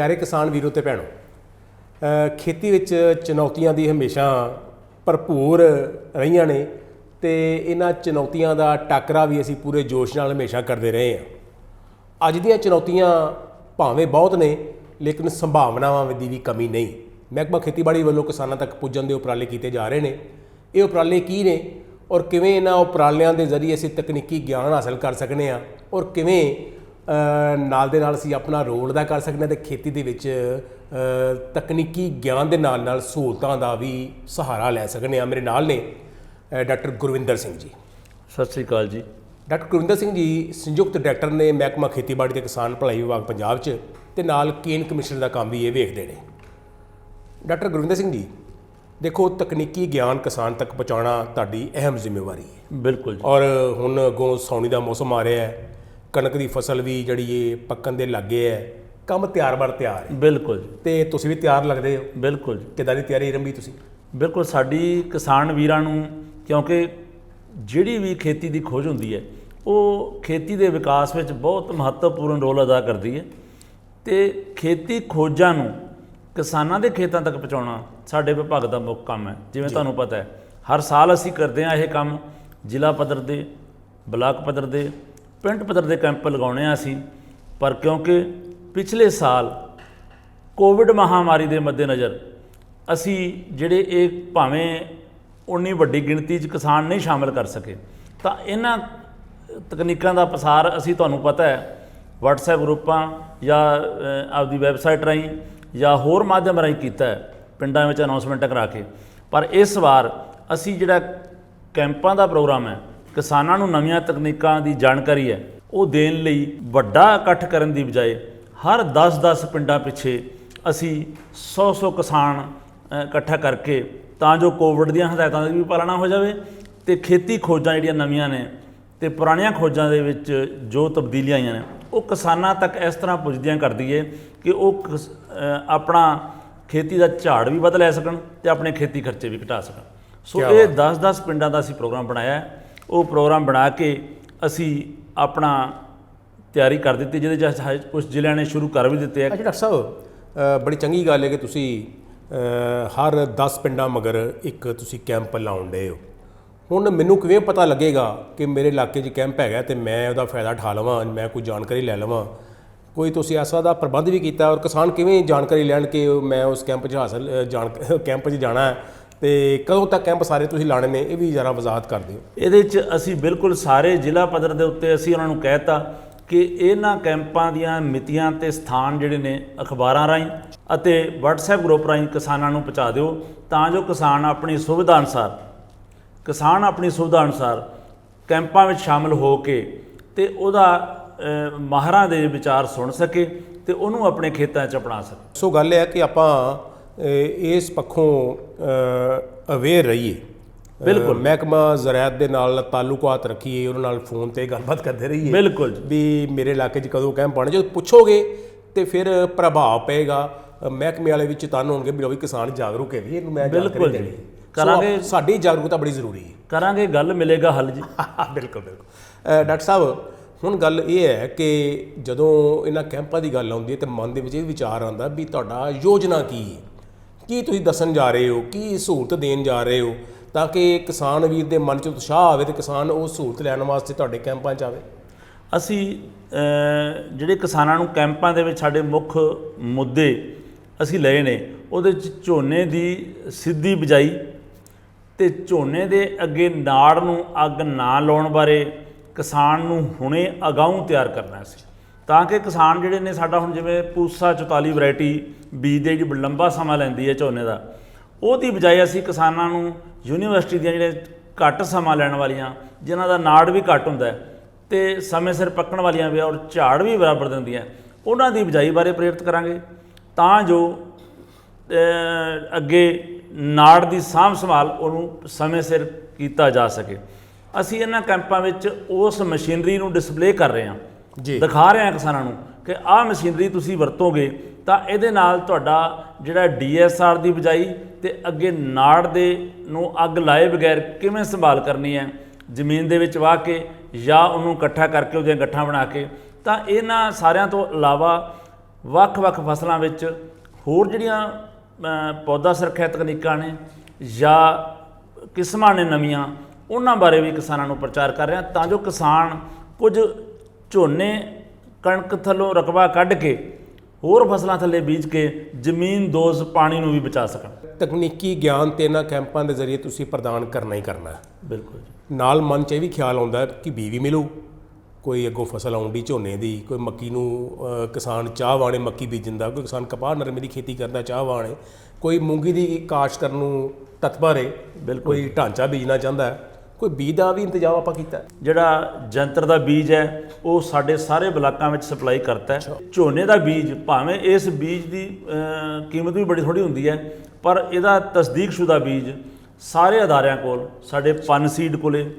प्यारे किसान वीरों ते भैनों, खेती विच चुनौतियां दी हमेशा भरपूर रहीआं ने ते इन्हां चुनौतियां दा टाकरा भी असीं पूरे जोश नाल हमेशा करते रहे हैं। अज दीआं चुनौतियां भावें बहुत ने लेकिन संभावनावां दी भी कमी नहीं। महकमा खेतीबाड़ी वालों किसानां तक पुज्जण दे उपराले कीते जा रहे हैं। ये उपराले की ने और किवें इन्हां उपरालिਆਂ ਦੇ ਜ਼ਰੀਏ ਅਸੀਂ तकनीकी ਗਿਆਨ ਹਾਸਲ ਕਰ ਸਕਨੇ ਆ और ਕਿਵੇਂ ਨਾਲ ਦੇ ਨਾਲ ਅਸੀਂ ਆਪਣਾ ਰੋਲ ਅਦਾ ਕਰ ਸਕਦੇ ਹਾਂ ਤੇ ਖੇਤੀ ਦੇ ਵਿੱਚ ਤਕਨੀਕੀ ਗਿਆਨ ਦੇ ਨਾਲ ਨਾਲ ਸਹੂਲਤਾਂ ਦਾ ਵੀ ਸਹਾਰਾ ਲੈ ਸਕਨੇ ਆ। ਮੇਰੇ ਨਾਲ ਨੇ ਡਾਕਟਰ ਗੁਰਵਿੰਦਰ ਸਿੰਘ ਜੀ। ਸਤਿ ਸ਼੍ਰੀ ਅਕਾਲ ਜੀ। ਡਾਕਟਰ ਗੁਰਵਿੰਦਰ ਸਿੰਘ ਜੀ ਸੰਯੁਕਤ ਡਾਇਰੈਕਟਰ ਨੇ ਮਹਿਕਮਾ ਖੇਤੀਬਾੜੀ ਤੇ ਕਿਸਾਨ ਭਲਾਈ ਵਿਭਾਗ ਪੰਜਾਬ 'ਚ ਤੇ ਨਾਲ ਕੇਨ ਕਮਿਸ਼ਨਰ ਦਾ ਕੰਮ ਵੀ ਇਹ ਵੇਖਦੇ ਨੇ। ਡਾਕਟਰ ਗੁਰਵਿੰਦਰ ਸਿੰਘ ਜੀ, देखो तकनीकी ज्ञान किसान तक पहुँचाना तुहाडी अहम जिम्मेवारी है। बिल्कुल जी। और हुण अगों सौणी का मौसम आ रहा है, कणक की फसल भी जिहड़ी है पक्कण दे लागे है, काम तैयार बर तैयार है। बिल्कुल जी। तो तुसीं भी तैयार लगदे हो? बिल्कुल जी। किदां दी तैयारी रंभी तुसीं? बिल्कुल साडी किसान वीरां नूं, क्योंकि जिहड़ी भी खेती की खोज हुंदी है वो खेती के विकास में बहुत महत्वपूर्ण रोल अदा करती है। तो खेती खोजां नूं किसानां दे खेतां तक पहुँचाउणा साडे विभाग का मुख्य काम है। जिवें तुहानूं पता है हर साल असीं करदे हां, यह काम जिला पद्धर दे, ब्लाक पद्धर दे, पिंड पद्धर दे कैंप लगाउने आ असीं। पर क्योंकि पिछले साल कोविड महामारी के मद्देनज़र असीं जिहड़े एक भावें उन्नी वड्डी गिणती च किसान नहीं शामिल कर सके, तो इन्हां तकनीकां दा पसार असीं तुहानूं पता है WhatsApp ग्रुपां या आपदी वैबसाइट राहीं या होर माध्यम राਹੀਂ ਕੀਤਾ ਹੈ, ਪਿੰਡਾਂ ਵਿੱਚ ਅਨਾਉਂਸਮੈਂਟ ਕਰਾ ਕੇ। ਪਰ ਇਸ ਵਾਰ ਅਸੀਂ ਜਿਹੜਾ ਕੈਂਪਾਂ ਦਾ ਪ੍ਰੋਗਰਾਮ ਹੈ, ਕਿਸਾਨਾਂ ਨੂੰ ਨਵੀਆਂ ਤਕਨੀਕਾਂ ਦੀ ਜਾਣਕਾਰੀ ਹੈ ਉਹ ਦੇਣ ਲਈ ਵੱਡਾ ਇਕੱਠ ਕਰਨ ਦੀ ਬਜਾਏ ਹਰ 10-10 ਪਿੰਡਾਂ ਪਿੱਛੇ ਅਸੀਂ 100-100 ਕਿਸਾਨ ਇਕੱਠਾ ਕਰਕੇ ਤਾਂ ਜੋ ਕੋਵਿਡ ਦੀਆਂ ਹਦਾਇਤਾਂ ਦੀ ਵੀ ਪਾਲਣਾ ਹੋ ਜਾਵੇ ਤੇ ਖੇਤੀ ਖੋਜਾਂ ਜਿਹੜੀਆਂ ਨਵੀਆਂ ਨੇ ਤੇ ਪੁਰਾਣੀਆਂ ਖੋਜਾਂ ਦੇ ਵਿੱਚ ਜੋ ਤਬਦੀਲੀਆਂ ਆਈਆਂ ਨੇ ਉਹ ਕਿਸਾਨਾਂ ਤੱਕ ਇਸ ਤਰ੍ਹਾਂ ਪੁੱਜਦੀਆਂ ਕਰਦੀ ਹੈ ਕਿ ਉਹ ਆਪਣਾ खेती का झाड़ भी वध लै सकन ते अपने खेती खर्चे भी घटा सकन। सो ये 10-10 पिंडां दा असीं प्रोग्राम बनाया है। वो प्रोग्राम बना के असीं अपना तैयारी कर दी, जिहदे कुछ जिल੍ਹਿਆਂ ने शुरू कर भी दिते हैं। अच्छा डॉक्टर साहब, बड़ी चंगी गल है कि तुसीं हर 10 पिंडां मगर एक तुसीं कैंप लाउण डए हो। हुण मैनूं किवें पता लगेगा कि मेरे इलाके 'च कैंप हैगा ते मैं उहदा फायदा उठा लवां, मैं कोई जानकारी लै लवां? कोई तुसीं ऐसा दा प्रबंध भी किया और किसान किवें जानकारी लैण कि मैं उस कैंप 'च हासल कैंप 'च जाना है तो कदों तक कैंप सारे तुसीं लाने ने, ये भी जरा वजाहत कर दिओ। ਇਹਦੇ 'ਚ ਅਸੀਂ ਬਿਲਕੁਲ ਸਾਰੇ ਜ਼ਿਲ੍ਹਾ ਪੱਧਰ ਦੇ ਉੱਤੇ ਅਸੀਂ ਉਹਨਾਂ ਨੂੰ ਕਹਿਤਾ ਕਿ ਇਹਨਾਂ ਕੈਂਪਾਂ ਦੀਆਂ ਮਿਤੀਆਂ ਤੇ ਸਥਾਨ ਜਿਹੜੇ ਨੇ ਅਖਬਾਰਾਂ ਰਾਹੀਂ ਅਤੇ WhatsApp ਗਰੁੱਪ ਰਾਹੀਂ ਕਿਸਾਨਾਂ ਨੂੰ ਪਹੁੰਚਾ ਦਿਓ ਤਾਂ ਜੋ ਕਿਸਾਨ ਆਪਣੀ ਸੁਵਿਧਾ ਅਨੁਸਾਰ ਕੈਂਪਾਂ ਵਿੱਚ ਸ਼ਾਮਲ ਹੋ ਕੇ ਤੇ ਉਹਦਾ ਮਾਹਰਾਂ ਦੇ ਵਿਚਾਰ ਸੁਣ ਸਕੇ ਤੇ ਉਹਨੂੰ ਆਪਣੇ ਖੇਤਾਂ 'ਚ ਅਪਣਾ ਸਕੇ। ਸੋ ਗੱਲ ਇਹ ਹੈ ਕਿ ਆਪਾਂ ਇਸ ਪੱਖੋਂ ਅਵੇਅਰ ਰਹੀਏ। ਬਿਲਕੁਲ ਮਹਿਕਮਾ ਜ਼ਰਾਅਤ ਦੇ ਨਾਲ ਤਾਲੁਕਾਤ ਰੱਖੀਏ, ਉਹਨਾਂ ਨਾਲ ਫੋਨ ਤੇ ਗੱਲਬਾਤ ਕਰਦੇ ਰਹੀਏ। ਬਿਲਕੁਲ ਵੀ ਮੇਰੇ ਇਲਾਕੇ 'ਚ ਕਦੋਂ ਕੈਂਪ ਆਉਣੇ, ਜਦੋਂ ਪੁੱਛੋਗੇ ਤੇ ਫਿਰ ਪ੍ਰਭਾਵ ਪਏਗਾ। ਮਹਿਕਮੇ ਵਾਲੇ ਵਿੱਚ ਤਨ ਹੋਣਗੇ ਵੀ ਕਿਸਾਨ ਜਾਗਰੂਕ ਹੈ ਵੀ ਇਹਨੂੰ ਮੈਂ ਬਿਲਕੁਲ ਦੇਣੀ ਕਰਾਂਗੇ। ਸਾਡੀ ਜਾਗਰੂਕਤਾ ਬੜੀ ਜ਼ਰੂਰੀ ਹੈ। ਕਰਾਂਗੇ, ਗੱਲ ਮਿਲੇਗਾ ਹੱਲ ਜੀ। ਬਿਲਕੁਲ ਬਿਲਕੁਲ। ਡਾਕਟਰ ਸਾਹਿਬ, ਹੁਣ ਗੱਲ ਇਹ ਹੈ ਕਿ ਜਦੋਂ ਇਹਨਾਂ ਕੈਂਪਾਂ ਦੀ ਗੱਲ ਆਉਂਦੀ ਹੈ ਤਾਂ ਮਨ ਦੇ ਵਿੱਚ ਇਹ ਵਿਚਾਰ ਆਉਂਦਾ ਵੀ ਤੁਹਾਡਾ ਯੋਜਨਾ ਕੀ ਹੈ, ਕੀ ਤੁਸੀਂ ਦੱਸਣ ਜਾ ਰਹੇ ਹੋ, ਕੀ ਸਹੂਲਤ ਦੇਣ ਜਾ ਰਹੇ ਹੋ ਤਾਂ ਕਿ ਕਿਸਾਨ ਵੀਰ ਦੇ ਮਨ 'ਚ ਉਤਸ਼ਾਹ ਆਵੇ ਤੇ ਕਿਸਾਨ ਉਹ ਸਹੂਲਤ ਲੈਣ ਵਾਸਤੇ ਤੁਹਾਡੇ ਕੈਂਪਾਂ 'ਚ ਆਵੇ। ਅਸੀਂ ਜਿਹੜੇ ਕਿਸਾਨਾਂ ਨੂੰ ਕੈਂਪਾਂ ਦੇ ਵਿੱਚ ਸਾਡੇ ਮੁੱਖ ਮੁੱਦੇ ਅਸੀਂ ਲਏ ਨੇ, ਉਹਦੇ 'ਚ ਝੋਨੇ ਦੀ ਸਿੱਧੀ ਬਿਜਾਈ ਤੇ ਝੋਨੇ ਦੇ ਅੱਗੇ ਨਾੜ ਨੂੰ ਅੱਗ ਨਾ ਲਾਉਣ ਬਾਰੇ ਕਿਸਾਨ ਨੂੰ ਹੁਣੇ ਅਗਾਊਂ ਤਿਆਰ ਕਰਨਾ ਸੀ ਤਾਂ ਕਿ ਕਿਸਾਨ ਜਿਹੜੇ ਨੇ ਸਾਡਾ ਹੁਣ ਜਿਵੇਂ ਪੂਸਾ 44 ਵੈਰਾਈਟੀ ਬੀਜ ਦੇ ਜਿਹੜੀ ਲੰਬਾ ਸਮਾਂ ਲੈਂਦੀ ਹੈ ਝੋਨੇ ਦਾ, ਉਹਦੀ ਬਜਾਏ ਅਸੀਂ ਕਿਸਾਨਾਂ ਨੂੰ ਯੂਨੀਵਰਸਿਟੀ ਦੀਆਂ ਜਿਹੜੇ ਘੱਟ ਸਮਾਂ ਲੈਣ ਵਾਲੀਆਂ, ਜਿਨ੍ਹਾਂ ਦਾ ਨਾੜ ਵੀ ਘੱਟ ਹੁੰਦਾ ਅਤੇ ਸਮੇਂ ਸਿਰ ਪੱਕਣ ਵਾਲੀਆਂ ਵੀ ਔਰ ਝਾੜ ਵੀ ਬਰਾਬਰ ਦਿੰਦੀਆਂ, ਉਹਨਾਂ ਦੀ ਬਿਜਾਈ ਬਾਰੇ ਪ੍ਰੇਰਿਤ ਕਰਾਂਗੇ ਤਾਂ ਜੋ ਅੱਗੇ ਨਾੜ ਦੀ ਸਾਂਭ ਸੰਭਾਲ ਉਹਨੂੰ ਸਮੇਂ ਸਿਰ ਕੀਤਾ ਜਾ ਸਕੇ। ਅਸੀਂ ਇਹਨਾਂ ਕੈਂਪਾਂ ਵਿੱਚ ਉਸ ਮਸ਼ੀਨਰੀ ਨੂੰ ਡਿਸਪਲੇ ਕਰ ਰਹੇ ਹਾਂ ਜੀ, ਦਿਖਾ ਰਹੇ ਹਾਂ ਕਿਸਾਨਾਂ ਨੂੰ ਕਿ ਆਹ ਮਸ਼ੀਨਰੀ ਤੁਸੀਂ ਵਰਤੋਗੇ ਤਾਂ ਇਹਦੇ ਨਾਲ ਤੁਹਾਡਾ ਜਿਹੜਾ DSR ਦੀ ਬਿਜਾਈ ਤੇ ਅੱਗੇ ਨਾੜ ਦੇ ਨੂੰ ਅੱਗ ਲਾਏ ਬਗੈਰ ਕਿਵੇਂ ਸੰਭਾਲ ਕਰਨੀ ਹੈ, ਜ਼ਮੀਨ ਦੇ ਵਿੱਚ ਵਾਹ ਕੇ ਜਾਂ ਉਹਨੂੰ ਇਕੱਠਾ ਕਰਕੇ ਉਹਦੀਆਂ ਗੱਠਾਂ ਬਣਾ ਕੇ, ਤਾਂ ਇਹਨਾਂ ਸਾਰਿਆਂ ਤੋਂ ਇਲਾਵਾ ਵੱਖ-ਵੱਖ ਫਸਲਾਂ ਵਿੱਚ ਹੋਰ ਜਿਹੜੀਆਂ ਪੌਦਾ ਸੁਰੱਖਿਆ ਤਕਨੀਕਾਂ ਨੇ ਜਾਂ ਕਿਸਮਾਂ ਨੇ ਨਵੀਆਂ, ਉਹਨਾਂ ਬਾਰੇ ਵੀ ਕਿਸਾਨਾਂ ਨੂੰ ਪ੍ਰਚਾਰ ਕਰ ਰਹੇ ਹਾਂ, ਤਾਂ ਜੋ ਕਿਸਾਨ ਕੁਝ ਝੋਨੇ ਕਣਕ ਥੱਲੋਂ ਰਕਬਾ ਕੱਢ ਕੇ ਹੋਰ ਫਸਲਾਂ ਥੱਲੇ ਬੀਜ ਕੇ ਜ਼ਮੀਨ ਦੋਜ਼ ਪਾਣੀ ਨੂੰ ਵੀ ਬਚਾ ਸਕਣ। ਤਕਨੀਕੀ ਗਿਆਨ ਤੇ ਇਹਨਾਂ ਕੈਂਪਾਂ ਦੇ ਜ਼ਰੀਏ ਤੁਸੀਂ ਪ੍ਰਦਾਨ ਕਰਨਾ ਹੀ ਕਰਨਾ ਹੈ। ਬਿਲਕੁਲ ਜੀ। ਨਾਲ ਮਨ 'ਚ ਇਹ ਵੀ ਖਿਆਲ ਆਉਂਦਾ ਕਿ ਬੀਜ ਵੀ ਮਿਲੂ, ਕੋਈ ਅੱਗੋਂ ਫਸਲ ਆਉਂਦੀ ਝੋਨੇ ਦੀ, ਕੋਈ ਮੱਕੀ ਨੂੰ ਕਿਸਾਨ ਚਾਹਵਾਨ ਹੈ ਮੱਕੀ ਬੀਜਣ ਦਾ, ਕੋਈ ਕਿਸਾਨ ਕਪਾਹ ਨਰਮੇ ਦੀ ਖੇਤੀ ਕਰਦਾ ਚਾਹਵਾਨ ਹੈ, ਕੋਈ ਮੂੰਗੀ ਦੀ ਕਾਸ਼ਤ ਕਰਨ ਨੂੰ ਤਤਪਰ ਹੈ, ਕੋਈ ਢਾਂਚਾ ਬੀਜਣਾ ਚਾਹੁੰਦਾ ਹੈ, ਕੋਈ ਬੀਜ ਦਾ ਵੀ ਇੰਤਜ਼ਾਮ ਆਪਾਂ ਕੀਤਾ। ਜਿਹੜਾ ਜੰਤਰ ਦਾ ਬੀਜ ਹੈ ਉਹ ਸਾਡੇ ਸਾਰੇ ਬਲਾਕਾਂ ਵਿੱਚ ਸਪਲਾਈ ਕਰਤਾ ਹੈ। ਝੋਨੇ ਦਾ ਬੀਜ, ਭਾਵੇਂ ਇਸ ਬੀਜ ਦੀ ਕੀਮਤ ਵੀ ਬੜੀ ਥੋੜੀ ਹੁੰਦੀ ਹੈ, ਪਰ ਇਹਦਾ ਤਸਦੀਕਸ਼ੁਦਾ ਬੀਜ ਸਾਰੇ ਅਦਾਰਿਆਂ ਕੋਲ, ਸਾਡੇ ਪਨਸੀਡ ਕੋਲੇ,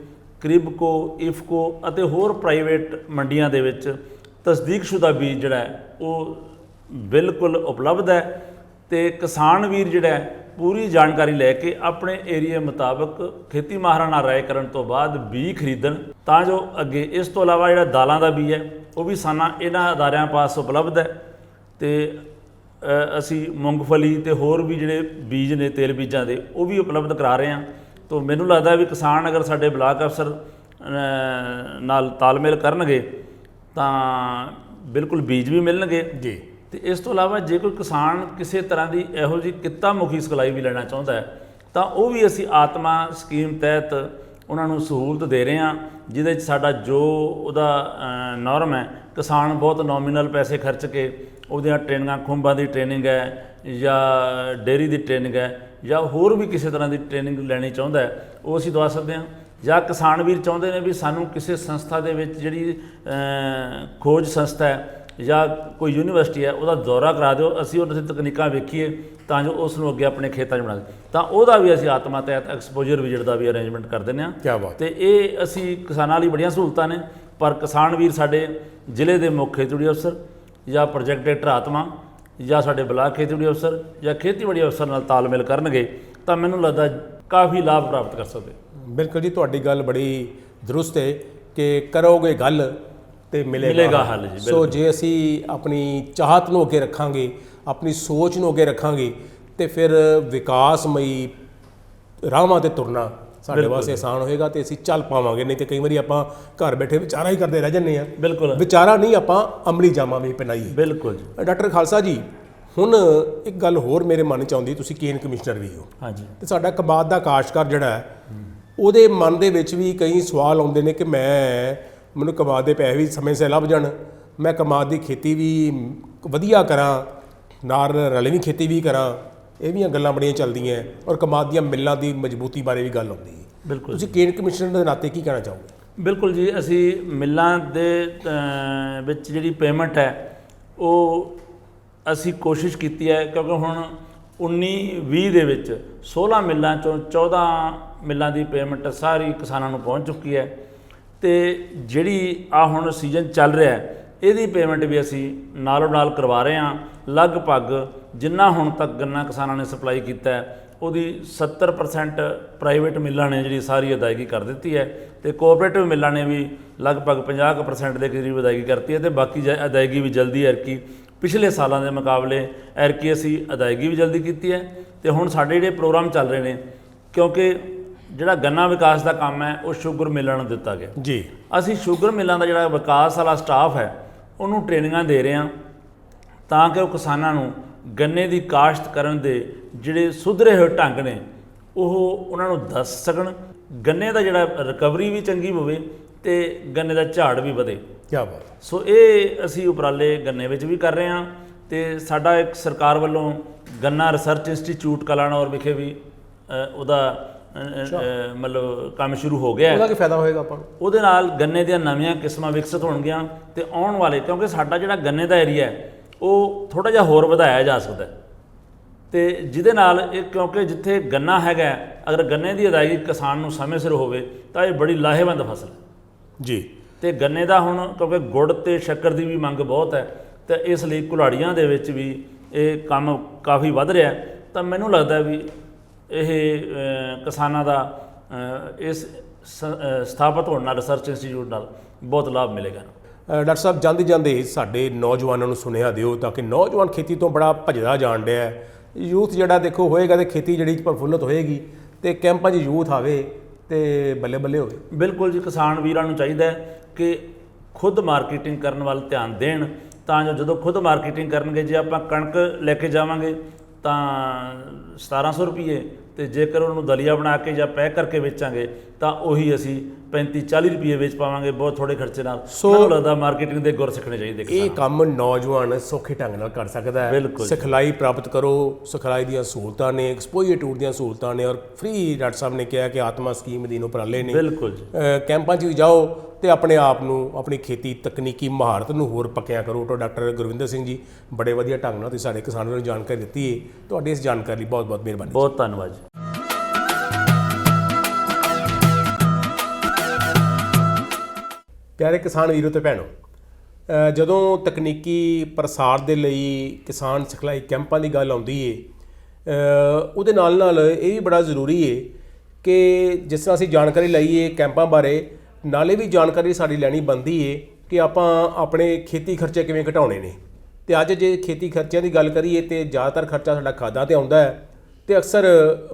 ਕ੍ਰਿਬਕੋ, ਇਫਕੋ ਅਤੇ ਹੋਰ ਪ੍ਰਾਈਵੇਟ ਮੰਡੀਆਂ ਦੇ ਵਿੱਚ ਤਸਦੀਕਸ਼ੁਦਾ ਬੀਜ ਜਿਹੜਾ ਹੈ ਉਹ ਬਿਲਕੁਲ ਉਪਲਬਧ ਹੈ। ਤੇ ਕਿਸਾਨ ਵੀਰ ਜਿਹੜਾ ਹੈ ਪੂਰੀ ਜਾਣਕਾਰੀ ਲੈ ਕੇ ਆਪਣੇ ਏਰੀਏ ਮੁਤਾਬਕ ਖੇਤੀ ਮਾਹਰਾਂ ਨਾਲ ਰਾਏ ਕਰਨ ਤੋਂ ਬਾਅਦ ਬੀਜ ਖਰੀਦਣ, ਤਾਂ ਜੋ ਅੱਗੇ ਇਸ ਤੋਂ ਇਲਾਵਾ ਜਿਹੜਾ ਦਾਲਾਂ ਦਾ ਬੀਜ ਹੈ ਉਹ ਵੀ ਇਹਨਾਂ ਅਦਾਰਿਆਂ ਪਾਸ ਉਪਲਬਧ ਹੈ। ਤੇ ਅਸੀਂ ਮੂੰਗਫਲੀ ਤੇ ਹੋਰ ਵੀ ਜਿਹੜੇ ਬੀਜ ਨੇ ਤੇਲ ਬੀਜਾਂ ਦੇ ਉਹ ਵੀ ਉਪਲਬਧ ਕਰਾ ਰਹੇ ਹਾਂ। ਤਾਂ ਮੈਨੂੰ ਲੱਗਦਾ ਵੀ ਕਿਸਾਨ ਅਗਰ ਸਾਡੇ ਬਲਾਕ ਅਫਸਰ ਨਾਲ ਤਾਲਮੇਲ ਕਰਨਗੇ ਤਾਂ ਬਿਲਕੁਲ ਬੀਜ ਵੀ ਮਿਲਣਗੇ ਜੀ। ਤੇ ਇਸ ਤੋਂ ਇਲਾਵਾ ਜੇ ਕੋਈ ਕਿਸਾਨ ਕਿਸੇ ਤਰ੍ਹਾਂ ਦੀ ਇਹੋ ਜਿਹੀ ਕਿੱਤਾ ਮੁਖੀ ਸਿਖਲਾਈ ਵੀ ਲੈਣਾ ਚਾਹੁੰਦਾ ਹੈ ਤਾਂ ਉਹ ਵੀ ਅਸੀਂ ਆਤਮਾ ਸਕੀਮ ਤਹਿਤ ਉਹਨਾਂ ਨੂੰ ਸਹੂਲਤ ਦੇ ਰਹੇ ਹਾਂ, ਜਿਹਦੇ 'ਚ ਸਾਡਾ ਜੋ ਉਹਦਾ ਨੋਰਮ ਹੈ, ਕਿਸਾਨ ਬਹੁਤ ਨੋਮੀਨਲ ਪੈਸੇ ਖਰਚ ਕੇ ਉਹਦੀਆਂ ਟ੍ਰੇਨਿੰਗਾਂ, ਖੁੰਬਾਂ ਦੀ ਟ੍ਰੇਨਿੰਗ ਹੈ ਜਾਂ ਡੇਅਰੀ ਦੀ ਟ੍ਰੇਨਿੰਗ ਹੈ ਜਾਂ ਹੋਰ ਵੀ ਕਿਸੇ ਤਰ੍ਹਾਂ ਦੀ ਟ੍ਰੇਨਿੰਗ ਲੈਣੀ ਚਾਹੁੰਦਾ ਹੈ, ਉਹ ਅਸੀਂ ਦਵਾ ਸਕਦੇ ਹਾਂ। ਜਾਂ ਕਿਸਾਨ ਵੀਰ ਚਾਹੁੰਦੇ ਨੇ ਵੀ ਸਾਨੂੰ ਕਿਸੇ ਸੰਸਥਾ ਦੇ ਵਿੱਚ ਜਿਹੜੀ ਖੋਜ ਸੰਸਥਾ ਹੈ ਜਾਂ ਕੋਈ ਯੂਨੀਵਰਸਿਟੀ ਹੈ ਉਹਦਾ ਦੌਰਾ ਕਰਾ ਦਿਓ, ਅਸੀਂ ਉਹਨਾਂ ਦੀ ਤਕਨੀਕਾਂ ਵੇਖੀਏ ਤਾਂ ਜੋ ਉਸ ਨੂੰ ਅੱਗੇ ਆਪਣੇ ਖੇਤਾਂ 'ਚ ਬਣਾ ਦੇ, ਤਾਂ ਉਹਦਾ ਵੀ ਅਸੀਂ ਆਤਮਾ ਤਹਿਤ ਐਕਸਪੋਜਰ ਵਿਜ਼ਿਟ ਦਾ ਵੀ ਅਰੇਂਜਮੈਂਟ ਕਰ ਦਿੰਦੇ ਹਾਂ। ਕਿਆ ਬਾਤ। ਤੇ ਇਹ ਅਸੀਂ ਕਿਸਾਨਾਂ ਲਈ ਬੜੀਆਂ ਸਹੂਲਤਾਂ ਨੇ, ਪਰ ਕਿਸਾਨ ਵੀਰ ਸਾਡੇ ਜ਼ਿਲ੍ਹੇ ਦੇ ਮੁੱਖ ਖੇਤੀਬਾੜੀ ਅਫਸਰ ਜਾਂ ਪ੍ਰੋਜੈਕਟ ਡਾਇਰੈਕਟਰ ਆਤਮਾ ਜਾਂ ਸਾਡੇ ਬਲਾਕ ਖੇਤੀਬਾੜੀ ਅਫਸਰ ਜਾਂ ਖੇਤੀਬਾੜੀ ਅਫਸਰ ਨਾਲ ਤਾਲਮੇਲ ਕਰਨਗੇ ਤਾਂ ਮੈਨੂੰ ਲੱਗਦਾ ਕਾਫੀ ਲਾਭ ਪ੍ਰਾਪਤ ਕਰ ਸਕਦੇ। ਬਿਲਕੁਲ ਜੀ, ਤੁਹਾਡੀ ਗੱਲ ਬੜੀ ਦਰੁਸਤ ਹੈ ਕਿ ਕਰੋਗੇ ਗੱਲ ਤੇ ਮਿਲੇਗਾ ਹੱਲ ਜੀ। ਸੋ ਜੇ ਅਸੀਂ ਆਪਣੀ ਚਾਹਤ ਨੂੰ ਅੱਗੇ ਰੱਖਾਂਗੇ, ਆਪਣੀ ਸੋਚ ਨੂੰ ਅੱਗੇ ਰੱਖਾਂਗੇ ਤੇ ਫਿਰ ਵਿਕਾਸਮਈ ਰਾਹਾਂ ਤੇ ਤੁਰਨਾ ਸਾਡੇ ਵਾਸਤੇ ਆਸਾਨ ਹੋਏਗਾ ਤੇ ਅਸੀਂ ਚੱਲ ਪਾਵਾਂਗੇ। ਨਹੀਂ ਤੇ ਕਈ ਵਾਰੀ ਆਪਾਂ ਘਰ ਬੈਠੇ ਵਿਚਾਰਾ ਹੀ ਕਰਦੇ ਰਹਿ ਜੰਨੇ ਆ। ਬਿਲਕੁਲ ਵਿਚਾਰਾ ਨਹੀਂ, ਆਪਾਂ ਅਮਲੀ ਜਾਮਾਂ ਵੀ ਪਹਿਨਾਈਏ। ਬਿਲਕੁਲ ਜੀ। ਡਾਕਟਰ ਖਾਲਸਾ ਜੀ, ਹੁਣ ਇੱਕ ਗੱਲ ਹੋਰ ਮੇਰੇ ਮਨ 'ਚ ਆਉਂਦੀ, ਤੁਸੀਂ ਕੇਨ ਕਮਿਸ਼ਨਰ ਵੀ ਹੋ। ਹਾਂਜੀ। ਤੇ ਸਾਡਾ ਕਮਾਦ ਦਾ ਕਾਸ਼ਤਕਾਰ ਜਿਹੜਾ ਹੈ ਉਹਦੇ ਮਨ ਦੇ ਵਿੱਚ ਵੀ ਕਈ ਸਵਾਲ ਆਉਂਦੇ ਨੇ ਕਿ ਮੈਨੂੰ ਕਮਾਦ ਦੇ ਪੈਸੇ ਵੀ ਸਮੇਂ ਸਿਰ ਲੱਭ ਜਾਣ, ਮੈਂ ਕਮਾਦ ਦੀ ਖੇਤੀ ਵੀ ਵਧੀਆ ਕਰਾਂ, ਨਾਲ ਰਲਵੀਂ ਖੇਤੀ ਵੀ ਕਰਾਂ, ਇਹ ਵੀ ਗੱਲਾਂ ਬੜੀਆਂ ਚੱਲਦੀਆਂ। ਔਰ ਕਮਾਦ ਦੀਆਂ ਮਿੱਲਾਂ ਦੀ ਮਜ਼ਬੂਤੀ ਬਾਰੇ ਵੀ ਗੱਲ ਆਉਂਦੀ ਹੈ। ਬਿਲਕੁਲ। ਤੁਸੀਂ ਕੇਨ ਕਮਿਸ਼ਨਰ ਦੇ ਨਾਤੇ ਕੀ ਕਹਿਣਾ ਚਾਹੋਗੇ? ਬਿਲਕੁਲ ਜੀ, ਅਸੀਂ ਮਿੱਲਾਂ ਦੇ ਵਿੱਚ ਜਿਹੜੀ ਪੇਮੈਂਟ ਹੈ ਉਹ ਅਸੀਂ ਕੋਸ਼ਿਸ਼ ਕੀਤੀ ਹੈ, ਕਿਉਂਕਿ ਹੁਣ 19-20 ਦੇ ਵਿੱਚ 16 ਮਿੱਲਾਂ ਚੋਂ 14 ਮਿੱਲਾਂ ਦੀ ਪੇਮੈਂਟ ਸਾਰੀ ਕਿਸਾਨਾਂ ਨੂੰ ਪਹੁੰਚ ਚੁੱਕੀ ਹੈ। ਤੇ ਜਿਹੜੀ ਹੁਣ ਸੀਜ਼ਨ ਚੱਲ ਰਿਹਾ ਇਹਦੀ ਪੇਮੈਂਟ ਵੀ ਅਸੀਂ ਨਾਲੋਂ ਨਾਲ ਕਰਵਾ ਰਹੇ ਹਾਂ। ਲਗਭਗ ਜਿੰਨਾ ਹੁਣ ਤੱਕ ਗੰਨਾ ਕਿਸਾਨਾਂ ਨੇ ਸਪਲਾਈ ਕੀਤਾ ਉਹਦੀ 70% ਪ੍ਰਾਈਵੇਟ ਮਿੱਲਾਂ ਨੇ ਜਿਹੜੀ ਸਾਰੀ ਅਦਾਇਗੀ ਕਰ ਦਿੱਤੀ ਹੈ, ਤੇ ਕੋਆਪਰੇਟਿਵ ਮਿੱਲਾਂ ਨੇ ਵੀ ਲਗਭਗ 50% ਦੇ ਕਰੀਬ ਅਦਾਇਗੀ ਕਰਤੀ ਹੈ। ਤੇ ਬਾਕੀ ਅਦਾਇਗੀ ਵੀ ਜਲਦੀ ਐਰਕੀ ਪਿਛਲੇ ਸਾਲਾਂ ਦੇ ਮੁਕਾਬਲੇ ਐਰਕੀ ਅਸੀਂ ਅਦਾਇਗੀ ਵੀ ਜਲਦੀ ਕੀਤੀ ਹੈ। ਤੇ ਹੁਣ ਸਾਡੇ ਜਿਹੜੇ ਪ੍ਰੋਗਰਾਮ ਚੱਲ ਰਹੇ ਨੇ, ਕਿਉਂਕਿ ਜਿਹੜਾ ਗੰਨਾ ਵਿਕਾਸ ਦਾ ਕੰਮ ਹੈ ਉਹ ਸ਼ੂਗਰ ਮਿੱਲਾਂ ਨੂੰ ਦਿੱਤਾ ਗਿਆ ਜੀ, ਅਸੀਂ ਸ਼ੂਗਰ ਮਿੱਲਾਂ ਦਾ ਜਿਹੜਾ ਵਿਕਾਸ ਵਾਲਾ ਸਟਾਫ ਹੈ ਉਹਨੂੰ ਟ੍ਰੇਨਿੰਗਾਂ ਦੇ ਰਹੇ ਹਾਂ ਤਾਂ ਕਿ ਉਹ ਕਿਸਾਨਾਂ ਨੂੰ ਗੰਨੇ ਦੀ ਕਾਸ਼ਤ ਕਰਨ ਦੇ ਜਿਹੜੇ ਸੁਧਰੇ ਹੋਏ ਢੰਗ ਨੇ ਉਹ ਉਹਨਾਂ ਨੂੰ ਦੱਸ ਸਕਣ, ਗੰਨੇ ਦਾ ਜਿਹੜਾ ਰਿਕਵਰੀ ਵੀ ਚੰਗੀ ਹੋਵੇ ਤੇ ਗੰਨੇ ਦਾ ਝਾੜ ਵੀ ਵਧੇ। ਕੀ ਬਾਤ। ਸੋ ਇਹ ਅਸੀਂ ਉਪਰਾਲੇ ਗੰਨੇ ਵਿੱਚ ਵੀ ਕਰ ਰਹੇ ਹਾਂ। ਤੇ ਸਾਡਾ ਇੱਕ ਸਰਕਾਰ ਵੱਲੋਂ ਗੰਨਾ ਰਿਸਰਚ ਇੰਸਟੀਚਿਊਟ ਕਲਾਨੌਰ ਵਿਖੇ ਵੀ ਉਹਦਾ ਮਤਲਬ ਕੰਮ ਸ਼ੁਰੂ ਹੋ ਗਿਆ। ਉਹਦਾ ਕੀ ਫਾਇਦਾ ਹੋਏਗਾ ਆਪਾਂ ਨੂੰ? ਉਹਦੇ ਨਾਲ ਗੰਨੇ ਦੀਆਂ ਨਵੀਆਂ ਕਿਸਮਾਂ ਵਿਕਸਿਤ ਹੋਣਗੀਆਂ ਤੇ ਆਉਣ ਵਾਲੇ, ਕਿਉਂਕਿ ਸਾਡਾ ਜਿਹੜਾ ਗੰਨੇ ਦਾ ਏਰੀਆ ਹੈ ਉਹ ਥੋੜ੍ਹਾ ਜਿਹਾ ਹੋਰ ਵਧਾਇਆ ਜਾ ਸਕਦਾ ਤੇ ਜਿਹਦੇ ਨਾਲ ਇਹ, ਕਿਉਂਕਿ ਜਿੱਥੇ ਗੰਨਾ ਹੈਗਾ ਅਗਰ ਗੰਨੇ ਦੀ ਅਦਾਇਗੀ ਕਿਸਾਨ ਨੂੰ ਸਮੇਂ ਸਿਰ ਹੋਵੇ ਤਾਂ ਇਹ ਬੜੀ ਲਾਹੇਵੰਦ ਫਸਲ ਜੀ। ਤੇ ਗੰਨੇ ਦਾ ਹੁਣ ਕਿਉਂਕਿ ਗੁੜ ਤੇ ਸ਼ੱਕਰ ਦੀ ਵੀ ਮੰਗ ਬਹੁਤ ਹੈ ਤੇ ਇਸ ਲਈ ਕੁਲਾੜੀਆਂ ਦੇ ਵਿੱਚ ਵੀ ਇਹ ਕੰਮ ਕਾਫੀ ਵੱਧ ਰਿਹਾ। ਤਾਂ ਮੈਨੂੰ ਲੱਗਦਾ ਵੀ ਇਹ ਕਿਸਾਨਾਂ ਦਾ ਇਸ ਸਥਾਪਿਤ ਹੋਣ ਨਾਲ ਰਿਸਰਚ ਇੰਸਟੀਚਿਊਟ ਨਾਲ ਬਹੁਤ ਲਾਭ ਮਿਲੇਗਾ। ਡਾਕਟਰ ਸਾਹਿਬ ਜਾਂਦੇ ਜਾਂਦੇ ਸਾਡੇ ਨੌਜਵਾਨਾਂ ਨੂੰ ਸੁਨੇਹਾ ਦਿਓ ਤਾਂ ਕਿ ਨੌਜਵਾਨ ਖੇਤੀ ਤੋਂ ਬੜਾ ਭੱਜਦਾ ਜਾਣ ਡਿਆ ਹੈ। ਯੂਥ ਜਿਹੜਾ ਦੇਖੋ ਹੋਏਗਾ ਤੇ ਖੇਤੀ ਜਿਹੜੀ ਪ੍ਰਫੁੱਲਤ ਹੋਏਗੀ ਤੇ ਕੈਂਪਾਂ 'ਚ ਯੂਥ ਆਵੇ ਤੇ ਬੱਲੇ ਬੱਲੇ ਹੋਵੇ। ਬਿਲਕੁਲ ਜੀ, ਕਿਸਾਨ ਵੀਰਾਂ ਨੂੰ ਚਾਹੀਦਾ ਹੈ ਕਿ ਖੁਦ ਮਾਰਕੀਟਿੰਗ ਕਰਨ ਵੱਲ ਧਿਆਨ ਦੇਣ, ਤਾਂ ਜੋ ਜਦੋਂ ਖੁਦ ਮਾਰਕੀਟਿੰਗ ਕਰਨਗੇ, ਜੇ ਆਪਾਂ ਕਣਕ ਲੈ ਕੇ ਜਾਵਾਂਗੇ ਤਾਂ 1700 ਰੁਪਏ, ਤੇ ਜੇਕਰ ਉਹਨੂੰ ਦਲੀਆ ਬਣਾ ਕੇ ਜਾਂ ਪੈਕ ਕਰਕੇ ਵੇਚਾਂਗੇ ਤਾਂ ਉਹੀ ਅਸੀਂ 35-40 ਰੁਪਏ ਵੇਚ ਪਾਵਾਂਗੇ ਬਹੁਤ ਥੋੜੇ ਖਰਚੇ ਨਾਲ। ਮੈਨੂੰ ਲੱਗਦਾ ਮਾਰਕੀਟਿੰਗ ਦੇ ਗੁਰ ਸਿੱਖਣੇ ਚਾਹੀਦੇ। ਇਹ ਕੰਮ ਨੌਜਵਾਨ ਸੌਖੇ ਢੰਗ ਨਾਲ ਕਰ ਸਕਦਾ ਹੈ। ਸਿਖਲਾਈ ਪ੍ਰਾਪਤ ਕਰੋ, ਸਿਖਲਾਈ ਦੀਆਂ ਸਹੂਲਤਾਂ ਨੇ, ਐਕਸਪੋਜ਼ਰ ਟੂਰ ਦੀਆਂ ਸਹੂਲਤਾਂ ਨੇ, ਔਰ ਫ੍ਰੀ ਡਾਕਟਰ ਸਾਹਿਬ ਨੇ ਕਿਹਾ ਕਿ ਆਤਮਾ ਸਕੀਮ ਅਧੀਨ ਉਪਰਾਲੇ ਨੇ। ਬਿਲਕੁਲ ਜੀ, ਕੈਂਪਾਂ 'ਚ ਵੀ ਜਾਓ ਤੇ ਆਪਣੇ ਆਪ ਨੂੰ, ਆਪਣੀ ਖੇਤੀ ਤਕਨੀਕੀ ਮਹਾਰਤ ਨੂੰ ਹੋਰ ਪੱਕਿਆ ਕਰੋ। ਤਾਂ ਡਾਕਟਰ ਗੁਰਵਿੰਦਰ ਸਿੰਘ ਜੀ, ਬੜੇ ਵਧੀਆ ਢੰਗ ਨਾਲ ਤੁਸੀਂ ਸਾਡੇ ਕਿਸਾਨਾਂ ਨੂੰ ਜਾਣਕਾਰੀ ਦਿੱਤੀ ਹੈ। ਤੁਹਾਡੀ ਇਸ ਜਾਣਕਾਰੀ ਲਈ ਬਹੁਤ ਬਹੁਤ ਮਿਹਰਬਾਨੀ। ਬਹੁਤ ਧੰਨਵਾਦ ਜੀ। ਪਿਆਰੇ ਕਿਸਾਨ ਵੀਰੋ ਤੇ ਭੈਣੋ, ਜਦੋਂ ਤਕਨੀਕੀ ਪ੍ਰਸਾਰ ਦੇ ਲਈ ਕਿਸਾਨ ਸਿਖਲਾਈ ਕੈਂਪਾਂ ਦੀ ਗੱਲ ਆਉਂਦੀ ਹੈ, ਉਹਦੇ ਨਾਲ ਨਾਲ ਇਹ ਵੀ ਬੜਾ ਜ਼ਰੂਰੀ ਹੈ ਕਿ ਜਿਸ ਤਰ੍ਹਾਂ ਅਸੀਂ ਜਾਣਕਾਰੀ ਲਈਏ ਕੈਂਪਾਂ ਬਾਰੇ, ਨਾਲੇ ਵੀ ਜਾਣਕਾਰੀ ਸਾਡੀ ਲੈਣੀ ਬਣਦੀ ਹੈ ਕਿ ਆਪਾਂ ਆਪਣੇ ਖੇਤੀ ਖਰਚੇ ਕਿਵੇਂ ਘਟਾਉਣੇ ਨੇ। ਤੇ ਅੱਜ ਜੇ ਖੇਤੀ ਖਰਚਿਆਂ ਦੀ ਗੱਲ ਕਰੀਏ ਤੇ ਜ਼ਿਆਦਾਤਰ ਖਰਚਾ ਸਾਡਾ ਖਾਦਾਂ ਤੇ ਆਉਂਦਾ ਹੈ, ਤੇ ਅਕਸਰ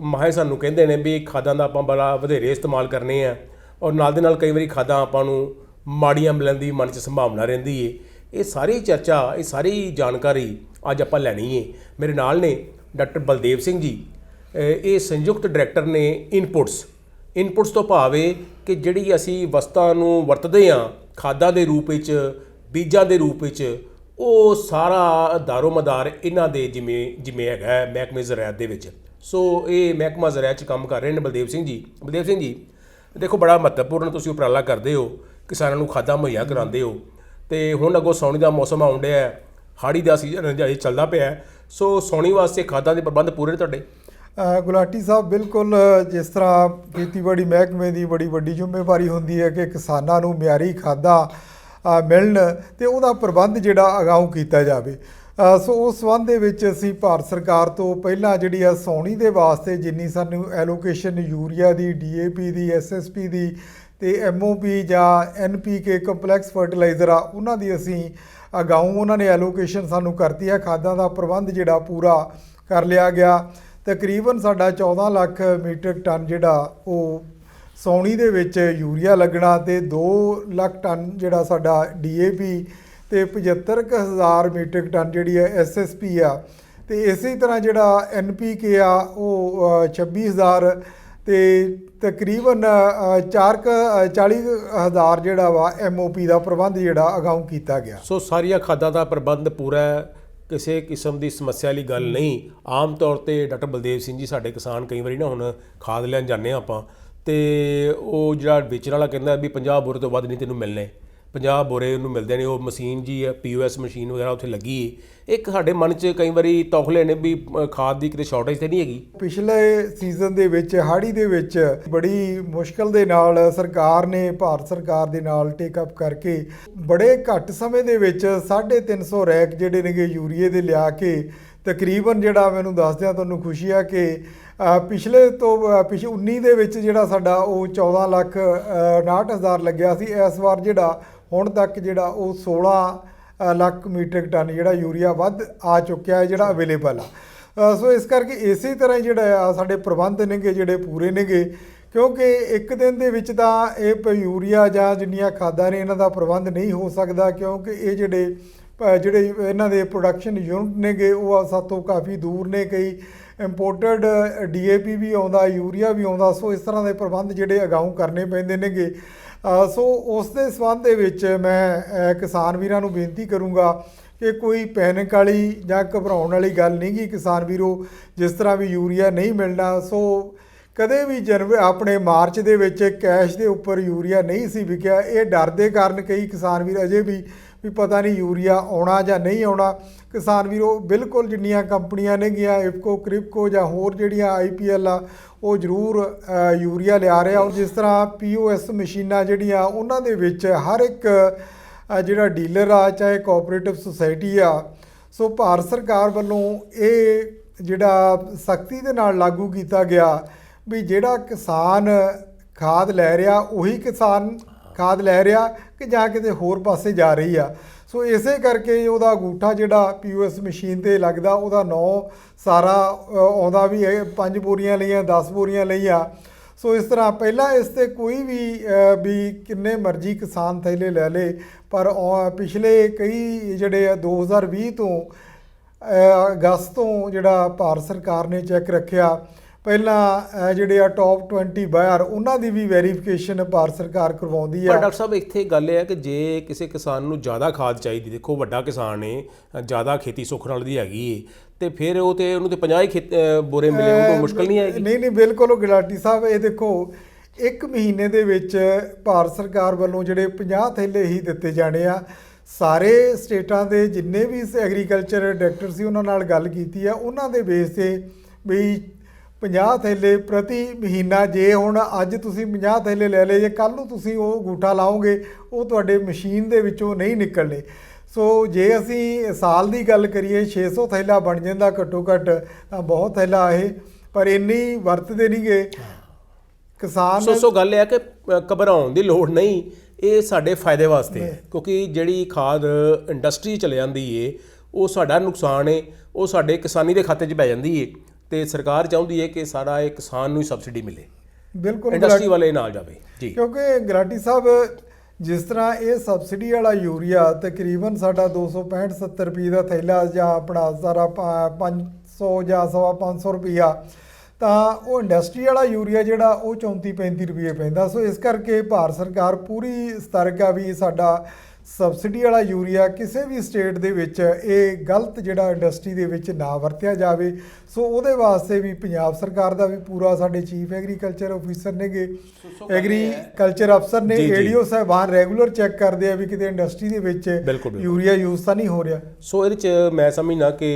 ਮਾਹਿਰ ਸਾਨੂੰ ਕਹਿੰਦੇ ਨੇ ਵੀ ਖਾਦਾਂ ਦਾ ਆਪਾਂ ਬੜਾ ਵਧੇਰੇ ਇਸਤੇਮਾਲ ਕਰਨੇ ਆ, ਔਰ ਨਾਲ ਦੇ ਨਾਲ ਕਈ ਵਾਰੀ ਖਾਦਾਂ ਆਪਾਂ ਨੂੰ ਮਾੜੀਆਂ ਮਿਲਣ ਦੀ ਮਨ 'ਚ ਸੰਭਾਵਨਾ ਰਹਿੰਦੀ ਹੈ। ਇਹ ਸਾਰੀ ਚਰਚਾ, ਇਹ ਸਾਰੀ ਜਾਣਕਾਰੀ ਅੱਜ ਆਪਾਂ ਲੈਣੀ ਹੈ। ਮੇਰੇ ਨਾਲ ਨੇ ਡਾਕਟਰ ਬਲਦੇਵ ਸਿੰਘ ਜੀ, ਇਹ ਸੰਯੁਕਤ ਡਾਇਰੈਕਟਰ ਨੇ ਇਨਪੁਟਸ ਤੋਂ ਭਾਵ ਹੈ ਕਿ ਜਿਹੜੀ ਅਸੀਂ ਵਸਤਾਂ ਨੂੰ ਵਰਤਦੇ ਹਾਂ ਖਾਦਾਂ ਦੇ ਰੂਪ ਵਿੱਚ, ਬੀਜਾਂ ਦੇ ਰੂਪ ਵਿੱਚ, ਉਹ ਸਾਰਾ ਦਾਰੋ ਮਦਾਰ ਇਹਨਾਂ ਦੇ ਜਿਵੇਂ ਹੈਗਾ ਮਹਿਕਮੇ ਜ਼ਰਾਇਤ ਦੇ ਵਿੱਚ। ਸੋ ਇਹ ਮਹਿਕਮਾ ਜ਼ਰਾਇਤ 'ਚ ਕੰਮ ਕਰ ਰਹੇ ਨੇ ਬਲਦੇਵ ਸਿੰਘ ਜੀ। ਦੇਖੋ, ਬੜਾ ਮਹੱਤਵਪੂਰਨ ਤੁਸੀਂ ਉਪਰਾਲਾ ਕਰਦੇ ਹੋ, ਕਿਸਾਨਾਂ ਨੂੰ ਖਾਦਾਂ ਮੁਹੱਈਆ ਕਰਾਉਂਦੇ ਹੋ, ਤੇ ਹੁਣ ਅੱਗੋਂ ਸਾਉਣੀ ਦਾ ਮੌਸਮ ਆਉਣ ਡਿਆ, ਹਾੜੀ ਦਾ ਸੀਜ਼ਨ ਅਜੇ ਚੱਲਦਾ ਪਿਆ। ਸੋ ਸਾਉਣੀ ਵਾਸਤੇ ਖਾਦਾਂ ਦੇ ਪ੍ਰਬੰਧ ਪੂਰੇ ਨੇ ਤੁਹਾਡੇ? ਗੁਲਾਟੀ ਸਾਹਿਬ, ਬਿਲਕੁਲ ਜਿਸ ਤਰ੍ਹਾਂ ਖੇਤੀਬਾੜੀ ਮਹਿਕਮੇ ਦੀ ਬੜੀ ਵੱਡੀ ਜ਼ਿੰਮੇਵਾਰੀ ਹੁੰਦੀ ਹੈ ਕਿ ਕਿਸਾਨਾਂ ਨੂੰ ਮਿਆਰੀ ਖਾਦਾਂ ਮਿਲਣ ਤੇ ਉਹਦਾ ਪ੍ਰਬੰਧ ਜਿਹੜਾ ਅਗਾਊਂ ਕੀਤਾ ਜਾਵੇ। ਸੋ ਉਸ ਸੰਬੰਧ ਦੇ ਵਿੱਚ ਅਸੀਂ ਭਾਰਤ ਸਰਕਾਰ ਤੋਂ ਪਹਿਲਾਂ ਜਿਹੜੀ ਆ ਸਾਉਣੀ ਦੇ ਵਾਸਤੇ ਜਿੰਨੀ ਸਾਨੂੰ ਐਲੋਕੇਸ਼ਨ ਯੂਰੀਆ ਦੀ, DAP ਦੀ, SSP ਦੀ ਤੇ MOP ਜਾਂ NPK ਕੰਪਲੈਕਸ ਫਰਟੀਲਾਈਜ਼ਰ ਆ, ਉਹਨਾਂ ਦੀ ਅਸੀਂ ਅਗਾਊਂ ਉਹਨਾਂ ਨੇ ਐਲੋਕੇਸ਼ਨ ਸਾਨੂੰ ਕਰਤੀ ਹੈ। ਖਾਦਾਂ ਦਾ ਪ੍ਰਬੰਧ ਜਿਹੜਾ ਪੂਰਾ ਕਰ ਲਿਆ ਗਿਆ। ਤਕਰੀਬਨ ਸਾਡਾ 14 ਲੱਖ ਮੀਟ੍ਰਿਕ ਟਨ ਜਿਹੜਾ ਉਹ ਸਾਉਣੀ ਦੇ ਵਿੱਚ ਯੂਰੀਆ ਲੱਗਣਾ, ਤੇ 2 ਲੱਖ ਟਨ ਜਿਹੜਾ ਸਾਡਾ DAP, ਤੇ 75,000 ਮੀਟ੍ਰਿਕ ਟਨ ਜਿਹੜੀ ਹੈ SSP ਆ, ਤੇ ਇਸੇ ਤਰ੍ਹਾਂ ਜਿਹੜਾ NPK ਆ ਉਹ 26,000, ਤੇ ਤਕਰੀਬਨ 40,000 ਜਿਹੜਾ ਵਾ MOP ਦਾ ਪ੍ਰਬੰਧ ਜਿਹੜਾ ਅਗਾਊਂ ਕੀਤਾ ਗਿਆ। ਸੋ ਸਾਰੀਆਂ ਖਾਦਾਂ ਦਾ ਪ੍ਰਬੰਧ ਪੂਰਾ ਹੈ, ਕਿਸੇ ਕਿਸਮ ਦੀ ਸਮੱਸਿਆ ਵਾਲੀ ਗੱਲ ਨਹੀਂ। ਆਮ ਤੌਰ ਤੇ ਡਾਕਟਰ ਬਲਦੇਵ ਸਿੰਘ ਜੀ, ਸਾਡੇ ਕਿਸਾਨ ਕਈ ਵਾਰੀ ਨਾ ਹੁਣ ਖਾਦ ਲੈਣ ਜਾਂਦੇ ਹਾਂ ਆਪਾਂ, ਤੇ ਉਹ ਜਿਹੜਾ ਵੇਚਣ ਵਾਲਾ ਕਹਿੰਦਾ ਵੀ 50 ਬੋਰੇ ਤੋਂ ਵੱਧ ਨਹੀਂ ਤੈਨੂੰ ਮਿਲਣੇ, 50 ਬੋਰੇ ਉਹਨੂੰ ਮਿਲਦੇ ਨੇ। ਉਹ ਮਸ਼ੀਨ ਜੀ ਹੈ, POS ਮਸ਼ੀਨ ਵਗੈਰਾ ਉੱਥੇ ਲੱਗੀ ਹੈ। ਇੱਕ ਸਾਡੇ ਮਨ 'ਚ ਕਈ ਵਾਰੀ ਤੌਖਲੇ ਨੇ ਵੀ ਖਾਦ ਦੀ ਕਿਤੇ ਸ਼ਾਰਟੇਜ ਤੇ ਨਹੀਂ ਹੈਗੀ। ਪਿਛਲੇ ਸੀਜ਼ਨ ਦੇ ਵਿੱਚ, ਹਾੜੀ ਦੇ ਵਿੱਚ ਬੜੀ ਮੁਸ਼ਕਲ ਦੇ ਨਾਲ ਸਰਕਾਰ ਨੇ, ਭਾਰਤ ਸਰਕਾਰ ਦੇ ਨਾਲ ਟੇਕਅਪ ਕਰਕੇ ਬੜੇ ਘੱਟ ਸਮੇਂ ਦੇ ਵਿੱਚ 350 ਰੈਕ ਜਿਹੜੇ ਨੇਗੇ ਯੂਰੀਏ ਦੇ ਲਿਆ ਕੇ, ਤਕਰੀਬਨ ਜਿਹੜਾ ਮੈਨੂੰ ਦੱਸਦਿਆਂ ਤੁਹਾਨੂੰ ਖੁਸ਼ੀ ਆ ਕਿ ਪਿਛਲੇ 19 ਦੇ ਵਿੱਚ ਜਿਹੜਾ ਸਾਡਾ ਉਹ 14,59,000 ਲੱਗਿਆ ਸੀ। ਇਸ ਵਾਰ ਜਿਹੜਾ ਹੁਣ ਤੱਕ ਜਿਹੜਾ ਉਹ 16 ਲੱਖ ਮੀਟ੍ਰਿਕ ਟਨ ਜਿਹੜਾ ਯੂਰੀਆ ਵੱਧ ਆ ਚੁੱਕਿਆ ਹੈ, ਜਿਹੜਾ ਅਵੇਲੇਬਲ ਆ। ਸੋ ਇਸ ਕਰਕੇ ਇਸੇ ਤਰ੍ਹਾਂ ਹੀ ਜਿਹੜਾ ਆ ਸਾਡੇ ਪ੍ਰਬੰਧ ਨੇਗੇ ਜਿਹੜੇ ਪੂਰੇ ਨੇਗੇ, ਕਿਉਂਕਿ ਇੱਕ ਦਿਨ ਦੇ ਵਿੱਚ ਤਾਂ ਇਹ ਯੂਰੀਆ ਜਾਂ ਜਿੰਨੀਆਂ ਖਾਦਾਂ ਨੇ ਇਹਨਾਂ ਦਾ ਪ੍ਰਬੰਧ ਨਹੀਂ ਹੋ ਸਕਦਾ, ਕਿਉਂਕਿ ਇਹ ਜਿਹੜੇ ਇਹਨਾਂ ਦੇ ਪ੍ਰੋਡਕਸ਼ਨ ਯੂਨਿਟ ਨੇਗੇ ਉਹ ਸਾਤੋਂ ਕਾਫੀ ਦੂਰ ਨੇ। ਕਈ ਇੰਪੋਰਟਡ DAP ਵੀ ਆਉਂਦਾ, ਯੂਰੀਆ ਵੀ ਆਉਂਦਾ। ਸੋ ਇਸ ਤਰ੍ਹਾਂ ਦੇ ਪ੍ਰਬੰਧ ਜਿਹੜੇ ਅਗਾਊਂ ਕਰਨੇ ਪੈਂਦੇ ਨੇਗੇ। ਸੋ ਉਸ ਦੇ ਸੰਬੰਧ ਦੇ ਵਿੱਚ ਮੈਂ ਕਿਸਾਨ ਵੀਰਾਂ ਨੂੰ ਬੇਨਤੀ ਕਰੂੰਗਾ ਕਿ ਕੋਈ ਪੈਨਿਕ ਵਾਲੀ ਜਾਂ ਘਬਰਾਉਣ ਵਾਲੀ ਗੱਲ ਨਹੀਂ ਗੀ ਕਿਸਾਨ ਵੀਰੋ। ਜਿਸ ਤਰ੍ਹਾਂ ਵੀ ਯੂਰੀਆ ਨਹੀਂ ਮਿਲਣਾ, ਸੋ ਕਦੇ ਵੀ ਆਪਣੇ ਮਾਰਚ ਦੇ ਵਿੱਚ ਕੈਸ਼ ਦੇ ਉੱਪਰ ਯੂਰੀਆ ਨਹੀਂ ਸੀ ਵਿਕਿਆ। ਇਹ ਡਰ ਦੇ ਕਾਰਨ ਕਈ ਕਿਸਾਨ ਵੀਰ ਅਜੇ ਵੀ ਪਤਾ ਨਹੀਂ ਯੂਰੀਆ ਆਉਣਾ ਜਾਂ ਨਹੀਂ ਆਉਣਾ। ਕਿਸਾਨ ਵੀਰੋ, ਬਿਲਕੁਲ ਜਿੰਨੀਆਂ ਕੰਪਨੀਆਂ ਨੇਗੀਆਂ, ਇਫਕੋ, ਕ੍ਰਿਪਕੋ ਜਾਂ ਹੋਰ ਜਿਹੜੀਆਂ IPL ਆ, ਉਹ ਜ਼ਰੂਰ ਯੂਰੀਆ ਲਿਆ ਰਿਹਾ। ਔਰ ਜਿਸ ਤਰ੍ਹਾਂ POS ਮਸ਼ੀਨਾਂ ਜਿਹੜੀਆਂ ਉਹਨਾਂ ਦੇ ਵਿੱਚ ਹਰ ਇੱਕ ਜਿਹੜਾ ਡੀਲਰ ਆ, ਚਾਹੇ ਕੋਆਪਰੇਟਿਵ ਸੁਸਾਇਟੀ ਆ, ਸੋ ਭਾਰਤ ਸਰਕਾਰ ਵੱਲੋਂ ਇਹ ਜਿਹੜਾ ਸਖਤੀ ਦੇ ਨਾਲ ਲਾਗੂ ਕੀਤਾ ਗਿਆ ਵੀ ਜਿਹੜਾ ਕਿਸਾਨ ਖਾਦ ਲੈ ਰਿਹਾ ਉਹੀ ਕਿਸਾਨ ਖਾਦ ਲੈ ਰਿਹਾ ਕਿ ਜਾਂ ਕਿਤੇ ਹੋਰ ਪਾਸੇ ਜਾ ਰਹੀ ਆ। ਸੋ ਇਸੇ ਕਰਕੇ ਉਹਦਾ ਅੰਗੂਠਾ ਜਿਹੜਾ POS ਮਸ਼ੀਨ ਤੇ ਲੱਗਦਾ, ਉਹਦਾ ਨਾਂ ਸਾਰਾ ਆਉਂਦਾ ਵੀ 5 ਬੋਰੀਆਂ ਲਈਆਂ, 10 ਬੋਰੀਆਂ ਲਈਆਂ। ਸੋ ਇਸ ਤਰ੍ਹਾਂ ਪਹਿਲਾਂ ਇਸ ਤੇ ਕੋਈ ਵੀ ਕਿੰਨੇ ਮਰਜ਼ੀ ਕਿਸਾਨ ਥੈਲੇ ਲੈ ਲੇ, ਪਰ ਪਿਛਲੇ ਕਈ ਜਿਹੜੇ ਆ 2020 ਤੋਂ ਅਗਸਤ ਤੋਂ ਜਿਹੜਾ ਭਾਰਤ ਸਰਕਾਰ ਨੇ ਚੈੱਕ ਰੱਖਿਆ, ਪਹਿਲਾਂ ਜਿਹੜੇ ਆ ਟੌਪ 20 ਬਾਇਰ ਉਹਨਾਂ ਦੀ ਵੀ ਵੈਰੀਫਿਕੇਸ਼ਨ ਭਾਰਤ ਸਰਕਾਰ ਕਰਵਾਉਂਦੀ ਪਰ ਆ। ਡਾਕਟਰ ਸਾਹਿਬ ਇੱਥੇ ਗੱਲ ਇਹ ਹੈ ਕਿ ਜੇ ਕਿਸੇ ਕਿਸਾਨ ਨੂੰ ਜ਼ਿਆਦਾ ਖਾਦ ਚਾਹੀਦੀ, ਦੇਖੋ ਵੱਡਾ ਕਿਸਾਨ ਹੈ, ਜ਼ਿਆਦਾ ਖੇਤੀ ਸੁੱਖ ਨਾਲ ਦੀ ਹੈਗੀ ਹੈ, ਤੇ ਫਿਰ ਉਹਨੂੰ ਤੇ 50 ਹੀ ਬੋਰੇ ਮਿਲੇ, ਉਹਨੂੰ ਮੁਸ਼ਕਲ ਨਹੀਂ ਆਏਗੀ? ਨਹੀਂ ਬਿਲਕੁਲ ਗੁਲਾਟੀ ਸਾਹਿਬ, ਇਹ ਦੇਖੋ 1 ਮਹੀਨੇ ਦੇ ਵਿੱਚ ਭਾਰਤ ਸਰਕਾਰ ਵੱਲੋਂ ਜਿਹੜੇ 50 ਥੈਲੇ ਹੀ ਦਿੱਤੇ ਜਾਣੇ ਆ। ਸਾਰੇ ਸਟੇਟਾਂ ਦੇ ਜਿੰਨੇ ਵੀ ਐਗਰੀਕਲਚਰ ਡਾਇਰੈਕਟਰ ਸੀ ਉਹਨਾਂ ਨਾਲ ਗੱਲ ਕੀਤੀ ਆ, ਉਹਨਾਂ ਦੇ ਬੇਸ ਤੇ ਵੀ 50 ਥੈਲੇ ਪ੍ਰਤੀ ਮਹੀਨਾ, ਜੇ ਹੁਣ ਅੱਜ ਤੁਸੀਂ 50 ਥੈਲੇ ਲੈ ਲਏ, ਜੇ ਕੱਲ੍ਹ ਨੂੰ ਤੁਸੀਂ ਉਹ ਅੰਗੂਠਾ ਲਾਓਗੇ ਉਹ ਤੁਹਾਡੇ ਮਸ਼ੀਨ ਦੇ ਵਿੱਚੋਂ ਨਹੀਂ ਨਿਕਲਣੇ। ਸੋ ਜੇ ਅਸੀਂ ਸਾਲ ਦੀ ਗੱਲ ਕਰੀਏ 600 ਥੈਲਾ ਬਣ ਜਾਂਦਾ ਘੱਟੋ ਘੱਟ, ਤਾਂ ਬਹੁਤ ਥੈਲਾ ਇਹ, ਪਰ ਇੰਨੀ ਵਰਤਦੇ ਨਹੀਂ ਗੇ ਕਿਸਾਨ। ਸੋ ਗੱਲ ਇਹ ਹੈ ਕਿ ਘਬਰਾਉਣ ਦੀ ਲੋੜ ਨਹੀਂ, ਇਹ ਸਾਡੇ ਫਾਇਦੇ ਵਾਸਤੇ ਹੈ, ਕਿਉਂਕਿ ਜਿਹੜੀ ਖਾਦ ਇੰਡਸਟਰੀ ਚਲੇ ਜਾਂਦੀ ਏ ਉਹ ਸਾਡਾ ਨੁਕਸਾਨ ਹੈ, ਉਹ ਸਾਡੇ ਕਿਸਾਨੀ ਦੇ ਖਾਤੇ 'ਚ ਪੈ ਜਾਂਦੀ ਏ, ਤੇ ਸਰਕਾਰ ਚਾਹੁੰਦੀ ਹੈ ਕਿ ਸਾਰਾ ਇਹ ਕਿਸਾਨ ਨੂੰ ਹੀ ਸਬਸਿਡੀ ਮਿਲੇ, ਬਿਲਕੁਲ ਇੰਡਸਟਰੀ ਵਾਲੇ ਨਾਲ ਜਾਵੇ ਜੀ। ਕਿਉਂਕਿ ਗੁਲਾਟੀ ਸਾਹਿਬ ਜਿਸ ਤਰ੍ਹਾਂ ਇਹ ਸਬਸਿਡੀ ਵਾਲਾ ਯੂਰੀਆ ਤਕਰੀਬਨ ਸਾਡਾ 265-70 ਰੁਪਏ ਦਾ ਥੈਲਾ, ਜਾਂ ਆਪਣਾ ਸਾਰਾ 500 ਜਾਂ 550 ਰੁਪਈਆ, ਤਾਂ ਉਹ ਇੰਡਸਟਰੀ ਵਾਲਾ ਯੂਰੀਆ ਜਿਹੜਾ ਉਹ 34-35 ਰੁਪਏ ਪੈਂਦਾ। ਸੋ ਇਸ ਕਰਕੇ ਭਾਰਤ ਸਰਕਾਰ ਪੂਰੀ ਸਤਰਕ ਆ ਵੀ ਸਾਡਾ ਸਬਸਿਡੀ ਵਾਲਾ ਯੂਰੀਆ ਕਿਸੇ ਵੀ ਸਟੇਟ ਦੇ ਵਿੱਚ ਇਹ ਗਲਤ ਜਿਹੜਾ ਇੰਡਸਟਰੀ ਦੇ ਵਿੱਚ ਨਾ ਵਰਤਿਆ ਜਾਵੇ। ਸੋ ਉਹਦੇ ਵਾਸਤੇ ਵੀ ਪੰਜਾਬ ਸਰਕਾਰ ਦਾ ਵੀ ਪੂਰਾ, ਸਾਡੇ ਚੀਫ ਐਗਰੀਕਲਚਰ ਆਫੀਸਰ ਨੇਗੇ, ਐਗਰੀਕਲਚਰ ਅਫਸਰ ਨੇ, ADO ਸਾਹਿਬਾਨ ਰੈਗੂਲਰ ਚੈੱਕ ਕਰਦੇ ਆ ਵੀ ਕਿਤੇ ਇੰਡਸਟਰੀ ਦੇ ਵਿੱਚ ਯੂਰੀਆ ਯੂਜ਼ ਤਾਂ ਨਹੀਂ ਹੋ ਰਿਹਾ। ਸੋ ਇਹਦੇ 'ਚ ਮੈਂ ਸਮਝਦਾ ਕਿ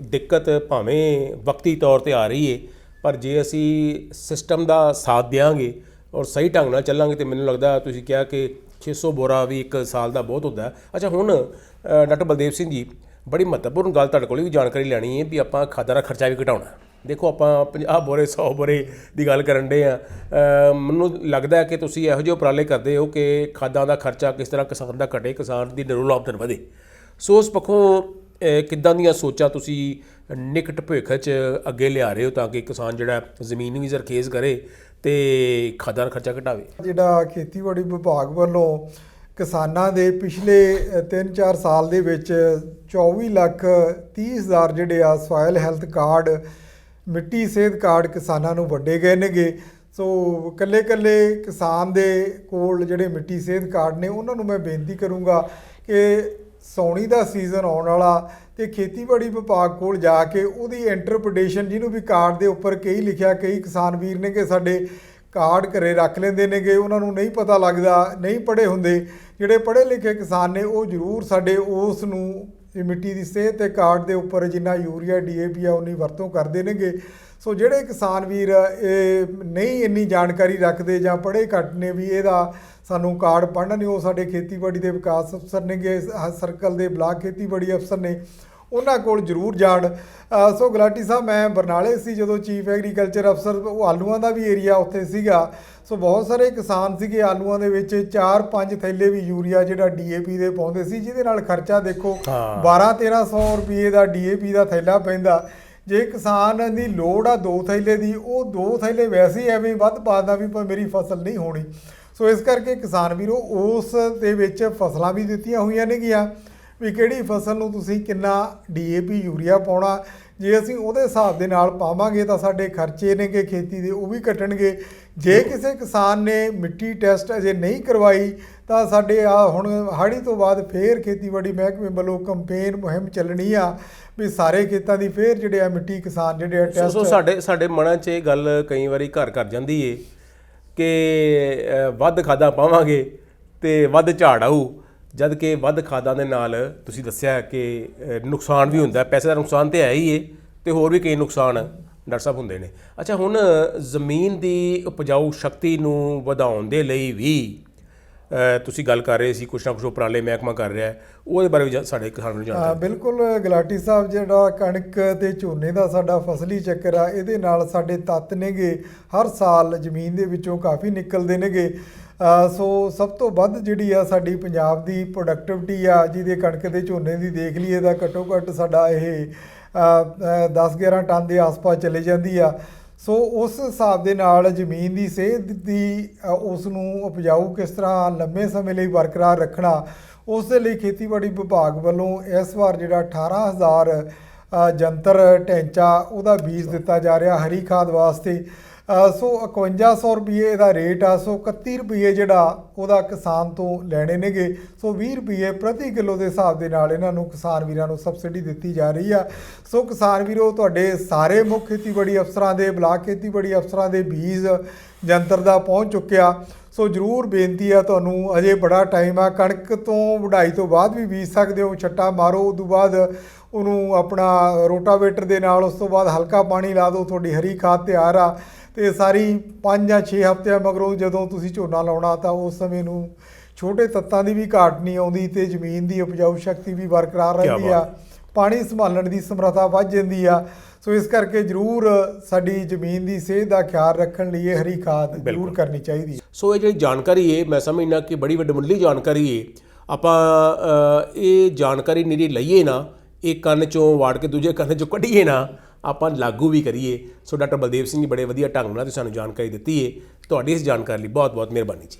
ਦਿੱਕਤ ਭਾਵੇਂ ਵਕਤੀ ਤੌਰ ਤੇ ਆ ਰਹੀ ਹੈ, ਪਰ ਜੇ ਅਸੀਂ ਸਿਸਟਮ ਦਾ ਸਾਥ ਦਿਆਂਗੇ ਔਰ ਸਹੀ ਢੰਗ ਨਾਲ ਚੱਲਾਂਗੇ, ਤੇ ਮੈਨੂੰ ਲੱਗਦਾ ਤੁਸੀਂ ਕਿਹਾ ਕਿ 600 ਬੋਰਾ ਵੀ 1 ਸਾਲ ਦਾ ਬਹੁਤ ਹੁੰਦਾ। ਅੱਛਾ, ਹੁਣ ਡਾਕਟਰ ਬਲਦੇਵ ਸਿੰਘ ਜੀ, ਬੜੀ ਮਹੱਤਵਪੂਰਨ ਗੱਲ ਤੁਹਾਡੇ ਕੋਲ ਵੀ ਜਾਣਕਾਰੀ ਲੈਣੀ ਹੈ ਵੀ ਆਪਾਂ ਖਾਦਾਂ ਦਾ ਖਰਚਾ ਵੀ ਘਟਾਉਣਾ। ਦੇਖੋ ਆਪਾਂ 50 ਬੋਰੇ 100 ਬੋਰੇ ਦੀ ਗੱਲ ਕਰਨ ਦੇ ਆ, ਮੈਨੂੰ ਲੱਗਦਾ ਹੈ ਕਿ ਤੁਸੀਂ ਇਹੋ ਜਿਹੇ ਉਪਰਾਲੇ ਕਰਦੇ ਹੋ ਕਿ ਖਾਦਾਂ ਦਾ ਖਰਚਾ ਕਿਸ ਤਰ੍ਹਾਂ ਕਿਸਾਨ ਦਾ ਘਟੇ, ਕਿਸਾਨ ਦੀ ਨਿਰੋਲ ਆਮਦਨ ਵਧੇ। ਸੋ ਉਸ ਪੱਖੋਂ ਕਿੱਦਾਂ ਦੀਆਂ ਸੋਚਾਂ ਤੁਸੀਂ ਨਿਕਟ ਭਵਿੱਖ 'ਚ ਅੱਗੇ ਲਿਆ ਰਹੇ ਹੋ ਤਾਂ ਕਿ ਕਿਸਾਨ ਜਿਹੜਾ ਜ਼ਮੀਨ ਵੀ ਜ਼ਰਖੇਜ਼ ਕਰੇ ਤੇ ਖਾਦਾਂ ਦਾ ਖਰਚਾ ਘਟਾਵੇ? ਜਿਹੜਾ ਖੇਤੀਬਾੜੀ ਵਿਭਾਗ ਵੱਲੋਂ ਕਿਸਾਨਾਂ ਦੇ ਪਿਛਲੇ 3-4 ਸਾਲ ਦੇ ਵਿੱਚ 24,30,000 ਜਿਹੜੇ ਆ ਸੋਇਲ ਹੈਲਥ ਕਾਰਡ, ਮਿੱਟੀ ਸਿਹਤ ਕਾਰਡ ਕਿਸਾਨਾਂ ਨੂੰ ਵੰਡੇ ਗਏ ਨੇਗੇ। ਸੋ ਇਕੱਲੇ ਕਿਸਾਨ ਦੇ ਕੋਲ ਜਿਹੜੇ ਮਿੱਟੀ ਸਿਹਤ ਕਾਰਡ ਨੇ, ਉਹਨਾਂ ਨੂੰ ਮੈਂ ਬੇਨਤੀ ਕਰੂੰਗਾ ਕਿ ਸਾਉਣੀ ਦਾ ਸੀਜ਼ਨ ਆਉਣ ਵਾਲਾ, ਤੇ ਖੇਤੀਬਾੜੀ ਵਿਭਾਗ ਕੋਲ ਜਾ ਕੇ ਉਹਦੀ ਇੰਟਰਪ੍ਰੀਟੇਸ਼ਨ, ਜਿਹਨੂੰ ਵੀ ਕਾਰਡ ਦੇ ਉੱਪਰ ਕਈ ਲਿਖਿਆ, ਕਈ ਕਿਸਾਨ ਵੀਰ ਨੇ ਕਿ ਸਾਡੇ ਕਾਰਡ ਘਰੇ ਰੱਖ ਲੈਂਦੇ ਨੇਗੇ, ਉਹਨਾਂ ਨੂੰ ਨਹੀਂ ਪਤਾ ਲੱਗਦਾ, ਨਹੀਂ ਪੜ੍ਹੇ ਹੁੰਦੇ। ਜਿਹੜੇ ਪੜ੍ਹੇ ਲਿਖੇ ਕਿਸਾਨ ਨੇ ਉਹ ਜ਼ਰੂਰ ਸਾਡੇ ਉਸ ਨੂੰ ਮਿੱਟੀ ਦੀ ਸਿਹਤ ਤੇ ਕਾਰਡ ਦੇ ਉੱਪਰ ਜਿੰਨਾ ਯੂਰੀਆ DAP ਆ ਉਨੀ ਵਰਤੋਂ ਕਰਦੇ ਨੇਗੇ। ਸੋ ਜਿਹੜੇ ਕਿਸਾਨ ਵੀਰ ਇਹ ਨਹੀਂ ਇੰਨੀ ਜਾਣਕਾਰੀ ਰੱਖਦੇ ਜਾਂ ਪੜ੍ਹੇ ਘੱਟ ਨੇ ਵੀ ਇਹਦਾ ਸਾਨੂੰ ਕਾਰਡ ਪੜ੍ਹਨਾ ਨਹੀਂ, ਉਹ ਸਾਡੇ ਖੇਤੀਬਾੜੀ ਦੇ ਵਿਕਾਸ ਅਫਸਰ ਨੇਗੇ, ਸਰਕਲ ਦੇ ਬਲਾਕ ਖੇਤੀਬਾੜੀ ਅਫਸਰ ਨੇ, ਉਹਨਾਂ ਕੋਲ ਜ਼ਰੂਰ ਜਾਣ। ਸੋ ਗੁਲਾਟੀ ਸਾਹਿਬ, ਮੈਂ ਬਰਨਾਲੇ ਸੀ ਜਦੋਂ ਚੀਫ ਐਗਰੀਕਲਚਰ ਅਫਸਰ, ਉਹ ਆਲੂਆਂ ਦਾ ਵੀ ਏਰੀਆ ਉੱਥੇ ਸੀਗਾ। ਸੋ ਬਹੁਤ ਸਾਰੇ ਕਿਸਾਨ ਸੀਗੇ ਆਲੂਆਂ ਦੇ ਵਿੱਚ 4-5 ਥੈਲੇ ਵੀ ਯੂਰੀਆ ਜਿਹੜਾ DAP ਦੇ ਪਾਉਂਦੇ ਸੀ, ਜਿਹਦੇ ਨਾਲ ਖਰਚਾ ਦੇਖੋ 1200-1300 ਰੁਪਏ ਦਾ DAP ਦਾ ਥੈਲਾ ਪੈਂਦਾ। ਜੇ ਕਿਸਾਨ ਦੀ ਲੋੜ ਆ 2 ਥੈਲੇ ਦੀ, ਉਹ 2 ਥੈਲੇ ਵੈਸੇ ਹੀ ਐਵੇਂ ਵੱਧ ਪਾਦਾ ਵੀ ਪਰ ਮੇਰੀ ਫਸਲ ਨਹੀਂ ਹੋਣੀ। ਸੋ ਇਸ ਕਰਕੇ ਕਿਸਾਨ ਵੀਰੋ ਉਸ ਦੇ ਵਿੱਚ ਫਸਲਾਂ ਵੀ ਦਿੱਤੀਆਂ ਹੋਈਆਂ ਨੇਗੀਆਂ ਵੀ ਕਿਹੜੀ ਫਸਲ ਨੂੰ ਤੁਸੀਂ ਕਿੰਨਾ DAP ਯੂਰੀਆ ਪਾਉਣਾ। ਜੇ ਅਸੀਂ ਉਹਦੇ ਹਿਸਾਬ ਦੇ ਨਾਲ ਪਾਵਾਂਗੇ ਤਾਂ ਸਾਡੇ ਖਰਚੇ ਨੇਗੇ ਖੇਤੀ ਦੇ ਉਹ ਵੀ ਘਟਣਗੇ। ਜੇ ਕਿਸੇ ਕਿਸਾਨ ਨੇ ਮਿੱਟੀ ਟੈਸਟ ਅਜੇ ਨਹੀਂ ਕਰਵਾਈ ਤਾਂ ਸਾਡੇ ਹੁਣ ਹਾੜੀ ਤੋਂ ਬਾਅਦ ਫੇਰ ਖੇਤੀਬਾੜੀ ਮਹਿਕਮੇ ਵੱਲੋਂ ਕੰਪੇਨ ਮੁਹਿੰਮ ਚੱਲਣੀ ਆ ਵੀ ਸਾਰੇ ਖੇਤਾਂ ਦੀ ਫੇਰ ਜਿਹੜੇ ਆ ਮਿੱਟੀ ਕਿਸਾਨ ਜਿਹੜੇ ਆ ਟੈਸਟ। ਸੋ ਸਾਡੇ ਮਨਾਂ 'ਚ ਇਹ ਗੱਲ ਕਈ ਵਾਰੀ ਘਰ ਜਾਂਦੀ ਏ ਕਿ ਵੱਧ ਖਾਦਾਂ ਪਾਵਾਂਗੇ ਤੇ ਵੱਧ ਝਾੜ ਆਊ, ਜਦ ਕਿ ਵੱਧ ਖਾਦਾਂ ਦੇ ਨਾਲ ਤੁਸੀਂ ਦੱਸਿਆ ਕਿ ਨੁਕਸਾਨ ਵੀ ਹੁੰਦਾ, ਪੈਸੇ ਦਾ ਨੁਕਸਾਨ ਤੇ ਹੈ ਹੀ ਏ, ਤੇ ਹੋਰ ਵੀ ਕਈ ਨੁਕਸਾਨ ਡਾਕਟਰ ਸਾਹਿਬ ਹੁੰਦੇ ਨੇ। ਅੱਛਾ, ਹੁਣ ਜ਼ਮੀਨ ਦੀ ਉਪਜਾਊ ਸ਼ਕਤੀ ਨੂੰ ਵਧਾਉਣ ਦੇ ਲਈ ਵੀ ਤੁਸੀਂ ਗੱਲ ਕਰ ਰਹੇ ਸੀ, ਕੁਛ ਨਾ ਕੁਛ ਉਪਰਾਲੇ ਮਹਿਕਮਾ ਕਰ ਰਿਹਾ ਹੈ, ਉਹਦੇ ਬਾਰੇ ਵੀ ਸਾਡੇ ਕਿਸਾਨਾਂ ਨੂੰ ਜਾਣਕਾਰੀ। ਬਿਲਕੁਲ ਗੁਲਾਟੀ ਸਾਹਿਬ, ਜਿਹੜਾ ਕਣਕ ਤੇ ਝੋਨੇ ਦਾ ਸਾਡਾ ਫਸਲੀ ਚੱਕਰ ਆ, ਇਹਦੇ ਨਾਲ ਸਾਡੇ ਤੱਤ ਨੇਗੇ ਹਰ ਸਾਲ ਜ਼ਮੀਨ ਦੇ ਵਿੱਚੋਂ ਕਾਫੀ ਨਿਕਲਦੇ ਨੇਗੇ। ਸੋ ਸਭ ਤੋਂ ਵੱਧ ਜਿਹੜੀ ਆ ਸਾਡੀ ਪੰਜਾਬ ਦੀ ਪ੍ਰੋਡਕਟਿਵਿਟੀ ਆ, ਜਿਹਦੇ ਕਣਕ ਦੇ ਝੋਨੇ ਦੀ ਦੇਖ ਲਈਏ ਤਾਂ ਘੱਟੋ ਘੱਟ ਸਾਡਾ ਇਹ 10-11 ਟਨ ਦੇ ਆਸ-ਪਾਸ ਚਲੇ ਜਾਂਦੀ ਆ। ਸੋ ਉਸ ਹਿਸਾਬ ਦੇ ਨਾਲ ਜ਼ਮੀਨ ਦੀ ਸਿਹਤ ਦੀ ਉਸ ਨੂੰ ਉਪਜਾਊ ਕਿਸ ਤਰ੍ਹਾਂ ਲੰਬੇ ਸਮੇਂ ਲਈ ਬਰਕਰਾਰ ਰੱਖਣਾ, ਉਸ ਦੇ ਲਈ ਖੇਤੀਬਾੜੀ ਵਿਭਾਗ ਵੱਲੋਂ ਇਸ ਵਾਰ ਜਿਹੜਾ 18,000 ਜੰਤਰ ਢਾਂਚਾ ਉਹਦਾ ਬੀਜ ਦਿੱਤਾ ਜਾ ਰਿਹਾ ਹਰੀ ਖਾਦ ਵਾਸਤੇ। ਸੋ 5100 ਰੁਪਏ ਦਾ ਰੇਟ ਆ। ਸੋ 31 ਰੁਪਏ ਜਿਹੜਾ ਉਹਦਾ ਕਿਸਾਨ ਤੋਂ ਲੈਣੇ ਨੇਗੇ। ਸੋ 20 ਰੁਪਏ ਪ੍ਰਤੀ ਕਿਲੋ ਦੇ ਹਿਸਾਬ ਦੇ ਨਾਲ ਇਹਨਾਂ ਨੂੰ ਕਿਸਾਨ ਵੀਰਾਂ ਨੂੰ ਸਬਸਿਡੀ ਦਿੱਤੀ ਜਾ ਰਹੀ ਆ। ਸੋ ਕਿਸਾਨ ਵੀਰੋ, ਤੁਹਾਡੇ ਸਾਰੇ ਮੁੱਖ ਖੇਤੀਬਾੜੀ ਅਫਸਰਾਂ ਦੇ, ਬਲਾਕ ਖੇਤੀਬਾੜੀ ਅਫਸਰਾਂ ਦੇ ਬੀਜ ਜੰਤਰ ਦਾ ਪਹੁੰਚ ਚੁੱਕਿਆ। ਸੋ ਜ਼ਰੂਰ ਬੇਨਤੀ ਆ ਤੁਹਾਨੂੰ, ਅਜੇ ਬੜਾ ਟਾਈਮ ਆ। ਕਣਕ ਤੋਂ ਵਢਾਈ ਤੋਂ ਬਾਅਦ ਵੀ ਬੀਜ ਸਕਦੇ ਹੋ, ਛੱਟਾ ਮਾਰੋ, ਉਸ ਤੋਂ ਬਾਅਦ ਉਹਨੂੰ ਆਪਣਾ ਰੋਟਾਵੇਟਰ ਦੇ ਨਾਲ ਉਸ ਤੋਂ ਬਾਅਦ ਹਲਕਾ ਪਾਣੀ ਲਾ ਦਿਓ, ਤੁਹਾਡੀ ਹਰੀ ਖਾਦ ਤਿਆਰ ਆ। ਤੇ ਸਾਰੀ 5 ਜਾਂ 6 ਹਫ਼ਤਿਆਂ ਮਗਰੋਂ ਜਦੋਂ ਤੁਸੀਂ ਝੋਨਾ ਲਾਉਣਾ ਤਾਂ ਉਸ ਸਮੇਂ ਨੂੰ ਛੋਟੇ ਤੱਤਾਂ ਦੀ ਵੀ ਘਾਟ ਨਹੀਂ ਆਉਂਦੀ ਤੇ ਜ਼ਮੀਨ ਦੀ ਉਪਜਾਊ ਸ਼ਕਤੀ ਵੀ ਬਰਕਰਾਰ ਰਹਿੰਦੀ ਆ, ਪਾਣੀ ਸੰਭਾਲਣ ਦੀ ਸਮਰੱਥਾ ਵੱਧ ਜਾਂਦੀ ਆ। ਸੋ ਇਸ ਕਰਕੇ ਜ਼ਰੂਰ ਸਾਡੀ ਜ਼ਮੀਨ ਦੀ ਸਿਹਤ ਦਾ ਖਿਆਲ ਰੱਖਣ ਲਈ ਇਹ ਹਰੀ ਖਾਦ ਜ਼ਰੂਰ ਕਰਨੀ ਚਾਹੀਦੀ ਹੈ। ਸੋ ਇਹ ਜਿਹੜੀ ਜਾਣਕਾਰੀ ਹੈ, ਮੈਂ ਸਮਝਦਾ ਕਿ ਬੜੀ ਵੱਡਮੁੱਲੀ ਜਾਣਕਾਰੀ ਹੈ। ਆਪਾਂ ਇਹ ਜਾਣਕਾਰੀ ਨਿਰੀ ਲਈਏ ਨਾ, ਇਹ ਕੰਨ ਚੋਂ ਵਾੜ ਕੇ ਦੂਜੇ ਕੰਨ ਚੋਂ ਕੱਢੀਏ ਨਾ, ਆਪਾਂ ਲਾਗੂ ਵੀ ਕਰੀਏ। ਸੋ ਡਾਕਟਰ ਬਲਦੇਵ ਸਿੰਘ ਜੀ ਬੜੇ ਵਧੀਆ ਢੰਗ ਨਾਲ ਸਾਨੂੰ ਜਾਣਕਾਰੀ ਦਿੱਤੀ ਹੈ। ਤੁਹਾਡੀ ਇਸ ਜਾਣਕਾਰੀ ਲਈ ਬਹੁਤ ਬਹੁਤ ਮਿਹਰਬਾਨੀ ਜੀ।